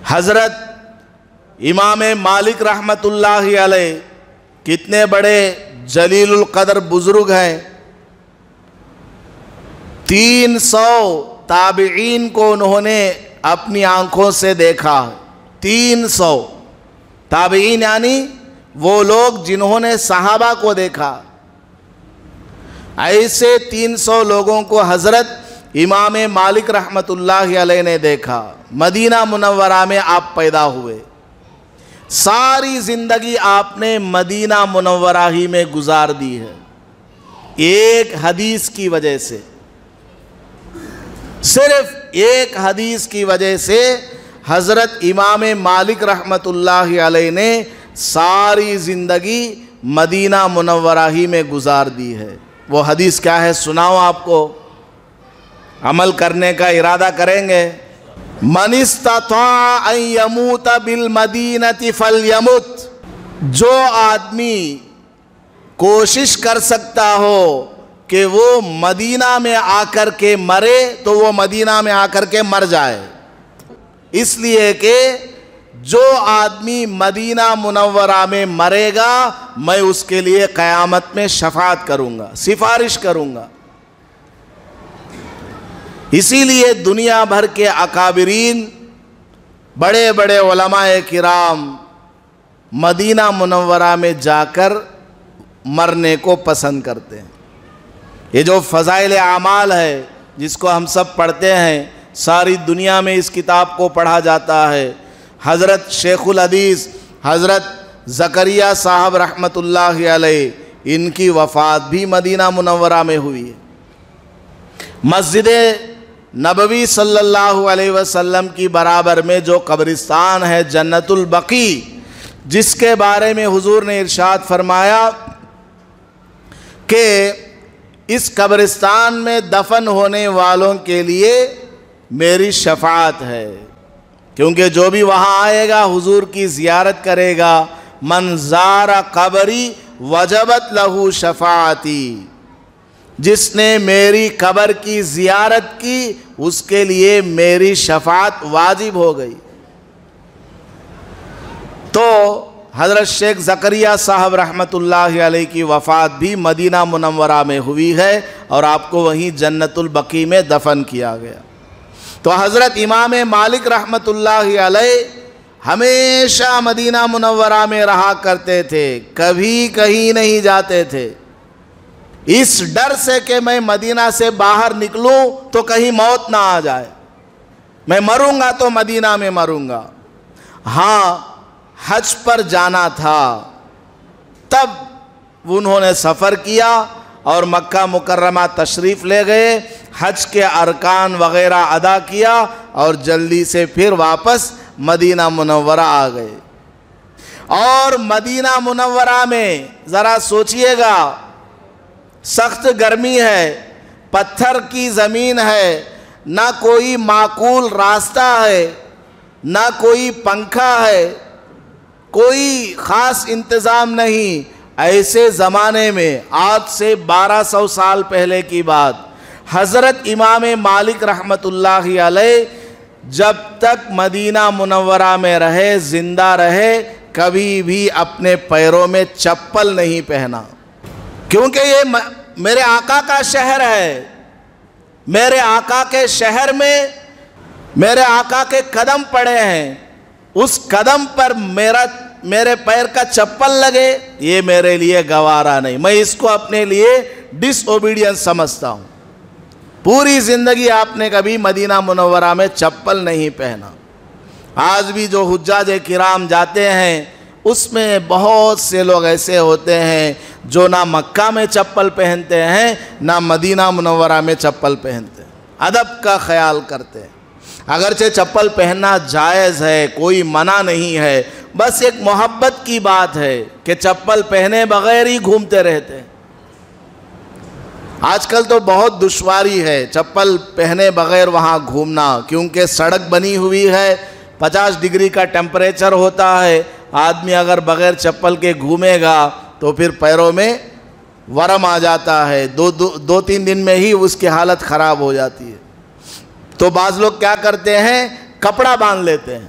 حضرت امام مالک رحمت اللہ علیہ کتنے بڑے جلیل القدر بزرگ ہیں. 300 تابعین کو انہوں نے اپنی آنکھوں سے دیکھا. 300 تابعین یعنی وہ لوگ جنہوں نے صحابہ کو دیکھا. ایسے 300 لوگوں کو حضرت امام مالک رحمت اللہ علیہ نے دیکھا. مدینہ منورہ میں آپ پیدا ہوئے. ساری زندگی آپ نے مدینہ منورہ ہی میں گزار دی ہے. ایک حدیث کی وجہ سے، صرف ایک حدیث کی وجہ سے حضرت امام مالک رحمت اللہ علیہ نے ساری زندگی مدینہ منورہ ہی میں گزار دی ہے. وہ حدیث کیا ہے سناؤں آپ کو، عمل کرنے کا ارادہ کریں گے. من استطاع ان یموت بالمدینۃ فلیمت، جو آدمی کوشش کر سکتا ہو کہ وہ مدینہ میں آ کر کے مرے تو وہ مدینہ میں آ کر کے مر جائے. اس لیے کہ جو آدمی مدینہ منورہ میں مرے گا میں اس کے لیے قیامت میں شفاعت کروں گا، سفارش کروں گا. اسی لیے دنیا بھر کے اکابرین، بڑے بڑے علماء کرام مدینہ منورہ میں جا کر مرنے کو پسند کرتے ہیں. یہ جو فضائل اعمال ہے جس کو ہم سب پڑھتے ہیں، ساری دنیا میں اس کتاب کو پڑھا جاتا ہے. حضرت شیخ الحدیث حضرت زکریا صاحب رحمت اللہ علیہ، ان کی وفات بھی مدینہ منورہ میں ہوئی ہے. مسجد نبوی صلی اللہ علیہ وسلم کی برابر میں جو قبرستان ہے جنت البقیع، جس کے بارے میں حضور نے ارشاد فرمایا کہ اس قبرستان میں دفن ہونے والوں کے لیے میری شفاعت ہے، کیونکہ جو بھی وہاں آئے گا حضور کی زیارت کرے گا. من زار قبری وجبت لہو شفاعتی، جس نے میری قبر کی زیارت کی اس کے لیے میری شفاعت واجب ہو گئی. تو حضرت شیخ زکریا صاحب رحمت اللہ علیہ کی وفات بھی مدینہ منورہ میں ہوئی ہے اور آپ کو وہیں جنت البقیع میں دفن کیا گیا. تو حضرت امام مالک رحمت اللہ علیہ ہمیشہ مدینہ منورہ میں رہا کرتے تھے، کبھی کہیں نہیں جاتے تھے، اس ڈر سے کہ میں مدینہ سے باہر نکلوں تو کہیں موت نہ آ جائے، میں مروں گا تو مدینہ میں مروں گا. ہاں حج پر جانا تھا تب انہوں نے سفر کیا اور مکہ مکرمہ تشریف لے گئے، حج کے ارکان وغیرہ ادا کیا اور جلدی سے پھر واپس مدینہ منورہ آ گئے. اور مدینہ منورہ میں ذرا سوچئے گا، سخت گرمی ہے، پتھر کی زمین ہے، نہ کوئی معقول راستہ ہے، نہ کوئی پنکھا ہے، کوئی خاص انتظام نہیں. ایسے زمانے میں آج سے 1200 سال پہلے کی بات، حضرت امام مالک رحمت اللہ علیہ جب تک مدینہ منورہ میں رہے، زندہ رہے، کبھی بھی اپنے پیروں میں چپل نہیں پہنا، کیونکہ یہ میرے آقا کا شہر ہے. میرے آقا کے شہر میں میرے آقا کے قدم پڑے ہیں، اس قدم پر میرے پیر کا چپل لگے یہ میرے لیے گوارا نہیں. میں اس کو اپنے لیے ڈس اوبیڈینس سمجھتا ہوں. پوری زندگی آپ نے کبھی مدینہ منورہ میں چپل نہیں پہنا. آج بھی جو حجاج کرام جاتے ہیں اس میں بہت سے لوگ ایسے ہوتے ہیں جو نہ مکہ میں چپل پہنتے ہیں نہ مدینہ منورہ میں چپل پہنتے ہیں. ادب کا خیال کرتے ہیں. اگرچہ چپل پہننا جائز ہے، کوئی منع نہیں ہے، بس ایک محبت کی بات ہے کہ چپل پہنے بغیر ہی گھومتے رہتے ہیں. آج کل تو بہت دشواری ہے چپل پہنے بغیر وہاں گھومنا، کیونکہ سڑک بنی ہوئی ہے، 50 ڈگری کا ٹیمپریچر ہوتا ہے. آدمی اگر بغیر چپل کے گھومے گا تو پھر پیروں میں ورم آ جاتا ہے، دو تین دن میں ہی اس کی حالت خراب ہو جاتی ہے. تو بعض لوگ کیا کرتے ہیں، کپڑا باندھ لیتے ہیں